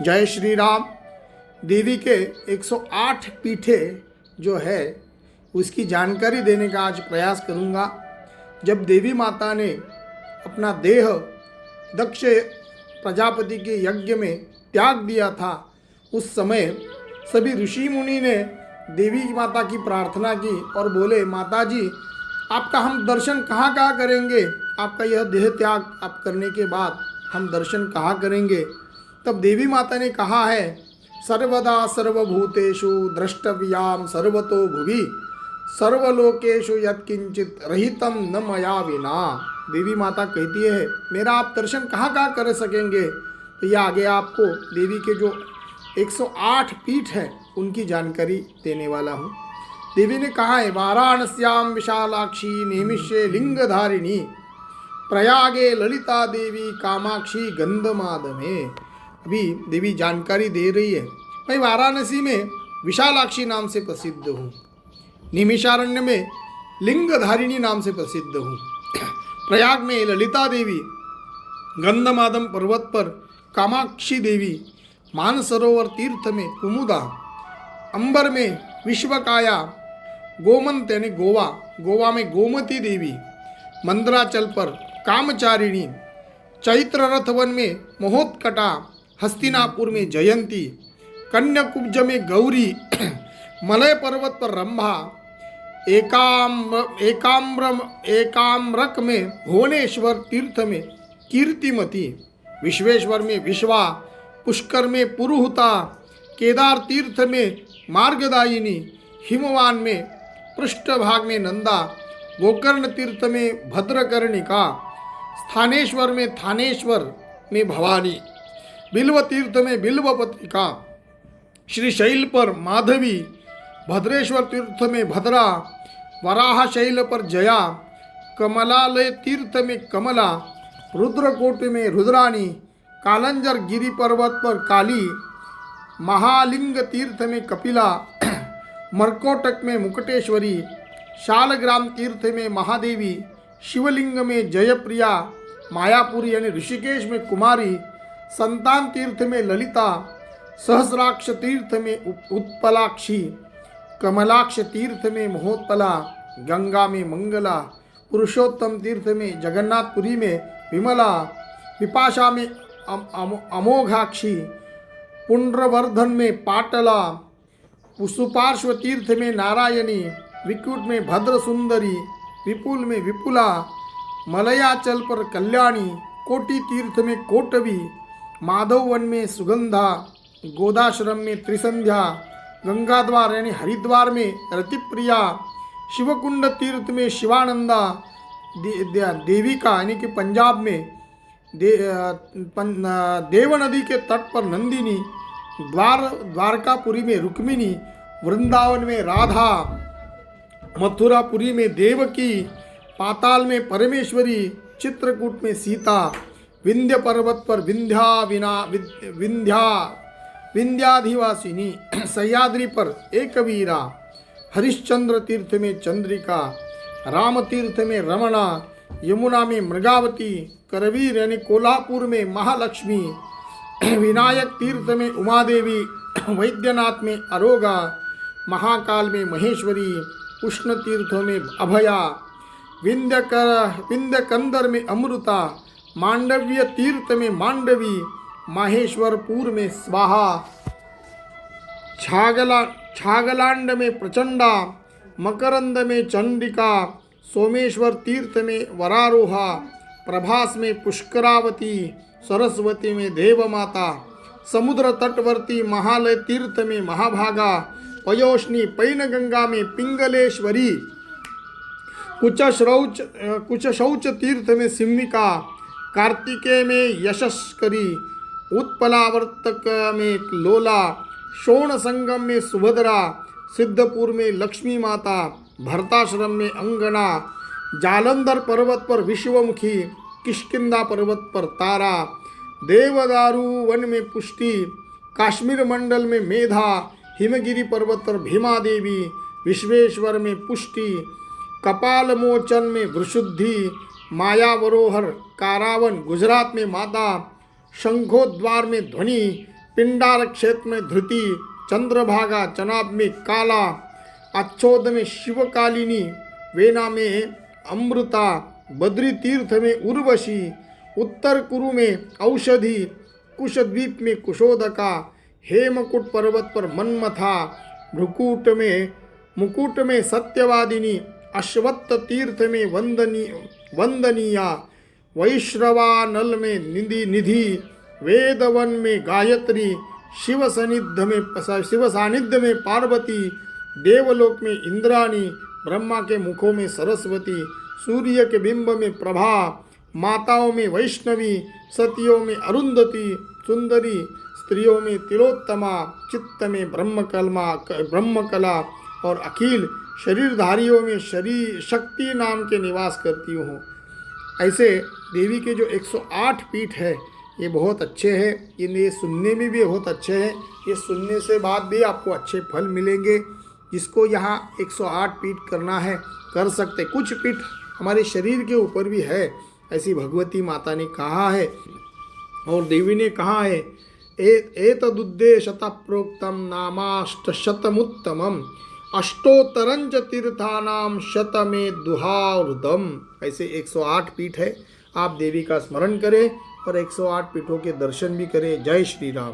जय श्री राम। देवी के 108 पीठे जो है उसकी जानकारी देने का आज प्रयास करूंगा। जब देवी माता ने अपना देह दक्ष प्रजापति के यज्ञ में त्याग दिया था, उस समय सभी ऋषि मुनि ने देवी माता की प्रार्थना की और बोले, माता जी आपका हम दर्शन कहाँ कहाँ करेंगे? आपका यह देह त्याग आप करने के बाद हम दर्शन कहाँ करेंगे? तब देवी माता ने कहा है, सर्वदा सर्वभूतेषु द्रष्टव्याम सर्वतो भुवि सर्वलोकेषु यत्किंचित रहितम न मया विना। देवी माता कहती है, मेरा आप दर्शन कहाँ कहाँ कर सकेंगे? तो ये आगे आपको देवी के जो 108 पीठ है उनकी जानकारी देने वाला हूँ। देवी ने कहा है, वाराणस्याम विशालाक्षी नेमिष्ये लिंगधारिणी प्रयागे ललिता देवी कामाक्षी गंधमादमे। अभी देवी जानकारी दे रही है, मैं वाराणसी में विशालाक्षी नाम से प्रसिद्ध हूँ, निमिषारण्य में लिंगधारिणी नाम से प्रसिद्ध हूँ, प्रयाग में ललिता देवी, गंधमादम पर्वत पर कामाक्षी देवी, मानसरोवर तीर्थ में कुमुदा, अंबर में विश्वकाया, गोमंत यानी गोवा, गोवा में गोमती देवी, मंदराचल पर कामचारिणी, चैत्र रथ वन में महोत्कटा, हस्तिनापुर में जयंती, कन्याकुब्ज में गौरी, मलय पर्वत पर रंभा, एकाम्रक में भुवनेश्वर तीर्थ में कीर्तिमती, विश्वेश्वर में विश्वा, पुष्कर में पुरुहुता, केदार तीर्थ में मार्गदायिनी, हिमवान में पृष्ठभाग में नंदा, गोकर्ण तीर्थ में भद्रकर्णिका, स्थानेश्वर में थानेश्वर में भवानी, बिल्व तीर्थ में बिल्वपत्रिका, श्री शैल पर माधवी, भद्रेश्वर तीर्थ में भद्रा, वराह शैल पर जया, कमलालय तीर्थ में कमला, रुद्रकोट में रुद्राणी, कालंजर गिरी पर्वत पर काली, महालिंग तीर्थ में कपिला, मरकोटक में मुकुटेश्वरी, शालग्राम तीर्थ में महादेवी, शिवलिंग में जयप्रिया, मायापुर यानी ऋषिकेश में कुमारी, संतान तीर्थ में ललिता, सहस्राक्ष तीर्थ में उत्पलाक्षी, कमलाक्ष तीर्थ में महोत्पला, गंगा में मंगला, पुरुषोत्तम तीर्थ में जगन्नाथपुरी में विमला, विपाशा में अमोघाक्षी, पुंड्रवर्धन में पाटला, सुपार्श्व तीर्थ में नारायणी, विकुट में भद्र सुंदरी, विपुल में विपुला, मलयाचल पर कल्याणी, कोटि तीर्थ में कोटवी, माधववन में सुगंधा, गोदाश्रम में त्रिसंध्या, गंगाद्वार यानी हरिद्वार में रतिप्रिया, शिवकुंड तीर्थ में शिवानंदा, देविका यानी कि पंजाब में देव नदी के तट पर नंदिनी, द्वारकापुरी में रुक्मिणी, वृंदावन में राधा, मथुरापुरी में देवकी, पाताल में परमेश्वरी, चित्रकूट में सीता, विंध्य पर्वत पर विंध्याधिवासिनी, सह्याद्री पर एकवीरा, हरिश्चंद्र तीर्थ में चंद्रिका, राम तीर्थ में रमणा, यमुना में मृगावती, करवीर यानी कोल्हापुर में महालक्ष्मी, विनायक तीर्थ में उमादेवी, वैद्यनाथ में अरोगा, महाकाल में महेश्वरी, उष्ण तीर्थों में अभया, विंध्यकंदर में अमृता, मांडव्य तीर्थ में मांडवी, माहेश्वरपुर में स्वाहा, छागलांड में प्रचंडा, मकरंद में चंडिका, सोमेश्वर तीर्थ में वरारोहा, प्रभास में पुष्करावती, सरस्वती में देवमाता, समुद्र तटवर्ती महालय तीर्थ में महाभागा, पयोष्णी पैनगंगा में पिंगलेश्वरी, कुचशौच तीर्थ में सिम्मिका, कार्तिकेय में यशस्करी, उत्पलावर्तक में लोला, शोण संगम में सुभद्रा, सिद्धपुर में लक्ष्मी माता, भरताश्रम में अंगना, जालंधर पर्वत पर विश्वमुखी, किष्किंधा पर्वत पर तारा, देवदारू वन में पुष्टि, काश्मीर मंडल में मेधा, हिमगिरी पर्वत पर भीमा देवी, विश्वेश्वर में पुष्टि, कपाल मोचन में वृषुद्धि, मायावरोहर कारावन गुजरात में माता, शंखोद्वार में ध्वनि, पिंडार क्षेत्र में धृति, चंद्रभागा चनाब में काला, अच्छोद में शिवकालिनी, वेना में अमृता, बद्री तीर्थ में उर्वशी, उत्तर कुरु में औषधि, कुशद्वीप में कुशोदका, हेमकुट पर्वत पर मनमथा, मुकुट में सत्यवादिनी, अश्वत्थ तीर्थ में वंदनीया, वैश्रवानल में निधि, वेदवन में गायत्री, शिव सानिध्य में पार्वती, देवलोक में इंद्राणी, ब्रह्मा के मुखों में सरस्वती, सूर्य के बिंब में प्रभा, माताओं में वैष्णवी, सतियों में अरुंधति सुंदरी, स्त्रियों में तिलोत्तमा, चित्त में ब्रह्मकला और अखिल शरीरधारियों में शक्ति नाम के निवास करती हूँ। ऐसे देवी के जो 108 पीठ है ये बहुत अच्छे हैं, ये सुनने में भी बहुत अच्छे हैं। ये सुनने से बाद भी आपको अच्छे फल मिलेंगे। जिसको यहाँ 108 पीठ करना है कर सकते। कुछ पीठ हमारे शरीर के ऊपर भी है, ऐसी भगवती माता ने कहा है और देवी ने कहा है, एतदुद्देश्यतः प्रोक्तम नामाष्टशतमुत्तमम् अष्टोत्तरंच तीर्थानाम शतमे दुहावृतम। ऐसे 108 पीठ है। आप देवी का स्मरण करें और 108 पीठों के दर्शन भी करें। जय श्री राम।